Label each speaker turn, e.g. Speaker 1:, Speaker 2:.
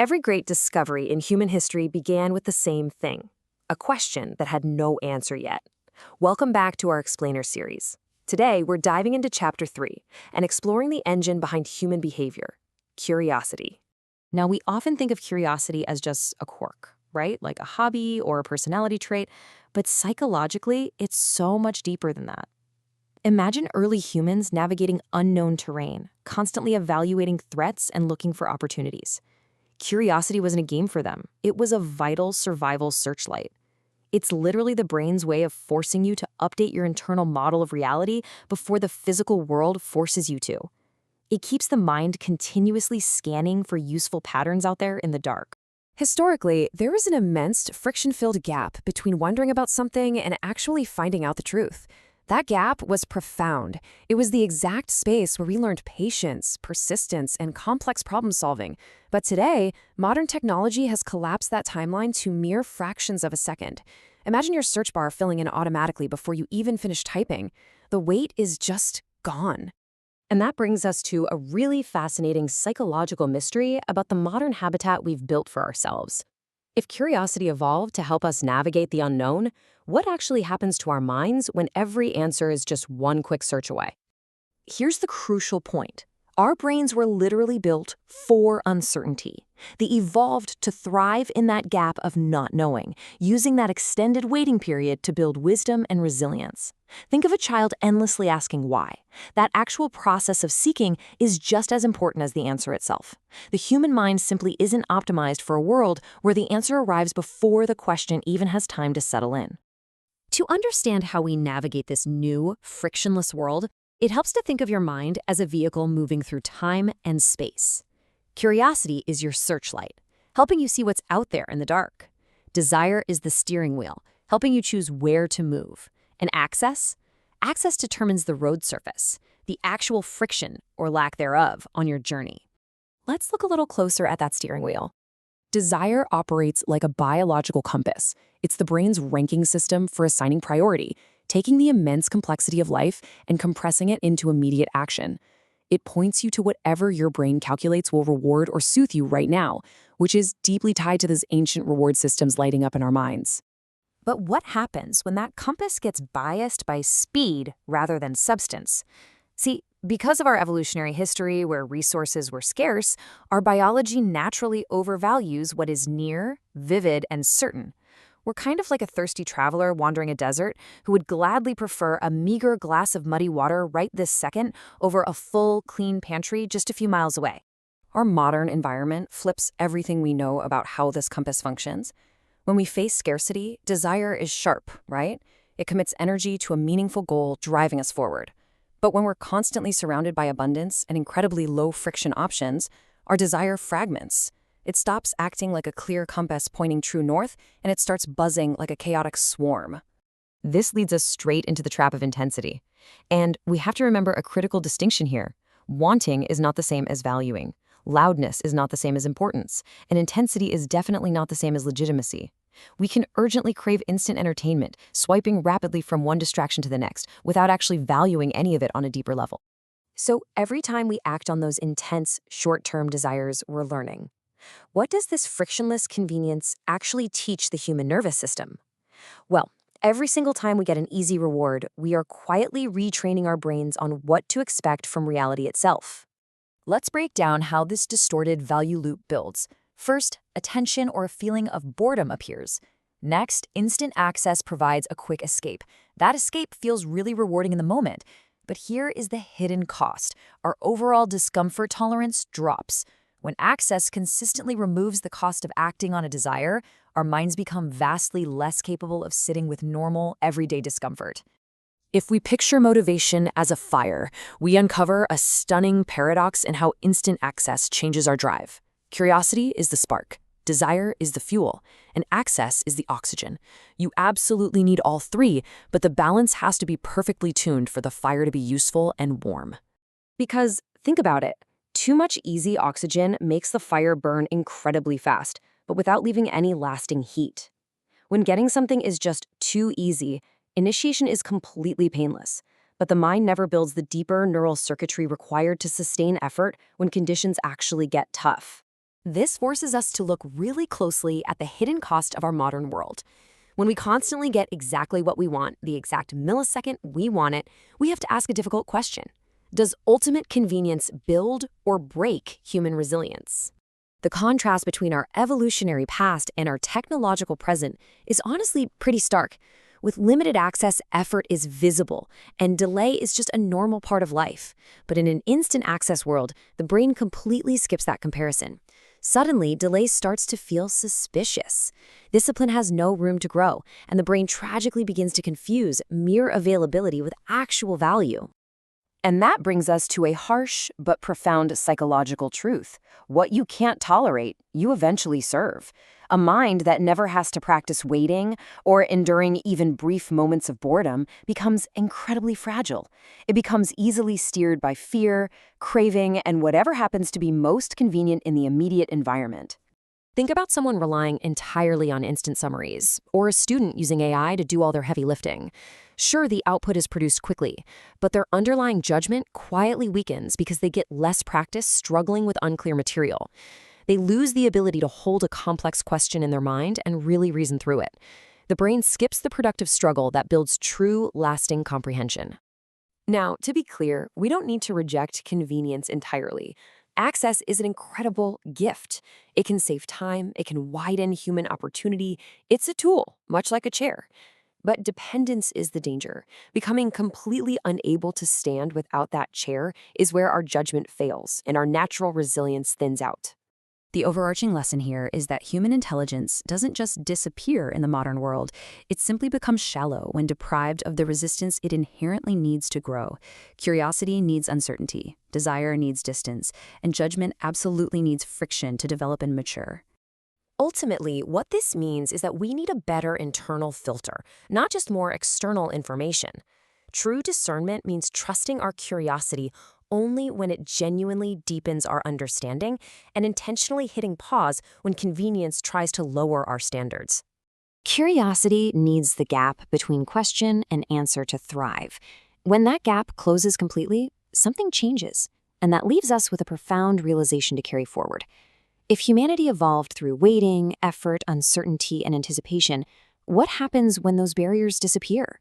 Speaker 1: Every great discovery in human history began with the same thing, a question that had no answer yet. Welcome back to our Explainer series. Today, we're diving into Chapter 3 and exploring the engine behind human behavior, curiosity. Now, we often think of curiosity as just a quirk, right? Like a hobby or a personality trait, but psychologically, it's so much deeper than that. Imagine early humans navigating unknown terrain, constantly evaluating threats and looking for opportunities. Curiosity wasn't a game for them. It was a vital survival searchlight. It's literally the brain's way of forcing you to update your internal model of reality before the physical world forces you to. It keeps the mind continuously scanning for useful patterns out there in the dark. Historically, there is an immense friction-filled gap between wondering about something and actually finding out the truth. That gap was profound. It was the exact space where we learned patience, persistence, and complex problem-solving. But today, modern technology has collapsed that timeline to mere fractions of a second. Imagine your search bar filling in automatically before you even finish typing. The wait is just gone. And that brings us to a really fascinating psychological mystery about the modern habitat we've built for ourselves. If curiosity evolved to help us navigate the unknown, what actually happens to our minds when every answer is just one quick search away? Here's the crucial point. Our brains were literally built for uncertainty. They evolved to thrive in that gap of not knowing, using that extended waiting period to build wisdom and resilience. Think of a child endlessly asking why. That actual process of seeking is just as important as the answer itself. The human mind simply isn't optimized for a world where the answer arrives before the question even has time to settle in. To understand how we navigate this new, frictionless world, it helps to think of your mind as a vehicle moving through time and space. Curiosity is your searchlight, helping you see what's out there in the dark. Desire is the steering wheel, helping you choose where to move. And access? Access determines the road surface, the actual friction, or lack thereof, on your journey. Let's look a little closer at that steering wheel. Desire operates like a biological compass. It's the brain's ranking system for assigning priority, taking the immense complexity of life and compressing it into immediate action. It points you to whatever your brain calculates will reward or soothe you right now, which is deeply tied to those ancient reward systems lighting up in our minds. But what happens when that compass gets biased by speed rather than substance? See, because of our evolutionary history where resources were scarce, our biology naturally overvalues what is near, vivid, and certain. We're kind of like a thirsty traveler wandering a desert who would gladly prefer a meager glass of muddy water right this second over a full, clean pantry just a few miles away. Our modern environment flips everything we know about how this compass functions. When we face scarcity, desire is sharp, right? It commits energy to a meaningful goal driving us forward. But when we're constantly surrounded by abundance and incredibly low-friction options, our desire fragments. It stops acting like a clear compass pointing true north, and it starts buzzing like a chaotic swarm. This leads us straight into the trap of intensity. And we have to remember a critical distinction here. Wanting is not the same as valuing. Loudness is not the same as importance. And intensity is definitely not the same as legitimacy. We can urgently crave instant entertainment, swiping rapidly from one distraction to the next, without actually valuing any of it on a deeper level. So every time we act on those intense, short-term desires, we're learning. What does this frictionless convenience actually teach the human nervous system? Well, every single time we get an easy reward, we are quietly retraining our brains on what to expect from reality itself. Let's break down how this distorted value loop builds. First, attention or a feeling of boredom appears. Next, instant access provides a quick escape. That escape feels really rewarding in the moment. But here is the hidden cost. Our overall discomfort tolerance drops. When access consistently removes the cost of acting on a desire, our minds become vastly less capable of sitting with normal, everyday discomfort. If we picture motivation as a fire, we uncover a stunning paradox in how instant access changes our drive. Curiosity is the spark, desire is the fuel, and access is the oxygen. You absolutely need all three, but the balance has to be perfectly tuned for the fire to be useful and warm. Because, think about it. Too much easy oxygen makes the fire burn incredibly fast, but without leaving any lasting heat. When getting something is just too easy, initiation is completely painless, but the mind never builds the deeper neural circuitry required to sustain effort when conditions actually get tough. This forces us to look really closely at the hidden cost of our modern world. When we constantly get exactly what we want, the exact millisecond we want it, we have to ask a difficult question. Does ultimate convenience build or break human resilience? The contrast between our evolutionary past and our technological present is honestly pretty stark. With limited access, effort is visible, and delay is just a normal part of life. But in an instant access world, the brain completely skips that comparison. Suddenly, delay starts to feel suspicious. Discipline has no room to grow, and the brain tragically begins to confuse mere availability with actual value. And that brings us to a harsh but profound psychological truth. What you can't tolerate, you eventually serve. A mind that never has to practice waiting or enduring even brief moments of boredom becomes incredibly fragile. It becomes easily steered by fear, craving, and whatever happens to be most convenient in the immediate environment. Think about someone relying entirely on instant summaries, or a student using AI to do all their heavy lifting. Sure, the output is produced quickly, but their underlying judgment quietly weakens because they get less practice struggling with unclear material. They lose the ability to hold a complex question in their mind and really reason through it. The brain skips the productive struggle that builds true, lasting comprehension. Now, to be clear, we don't need to reject convenience entirely. Access is an incredible gift. It can save time, it can widen human opportunity. It's a tool, much like a chair. But dependence is the danger. Becoming completely unable to stand without that chair is where our judgment fails and our natural resilience thins out. The overarching lesson here is that human intelligence doesn't just disappear in the modern world, it simply becomes shallow when deprived of the resistance it inherently needs to grow. Curiosity needs uncertainty, desire needs distance, and judgment absolutely needs friction to develop and mature. Ultimately, what this means is that we need a better internal filter, not just more external information. True discernment means trusting our curiosity only when it genuinely deepens our understanding and intentionally hitting pause when convenience tries to lower our standards. Curiosity needs the gap between question and answer to thrive. When that gap closes completely, something changes, and that leaves us with a profound realization to carry forward. If humanity evolved through waiting, effort, uncertainty, and anticipation, what happens when those barriers disappear?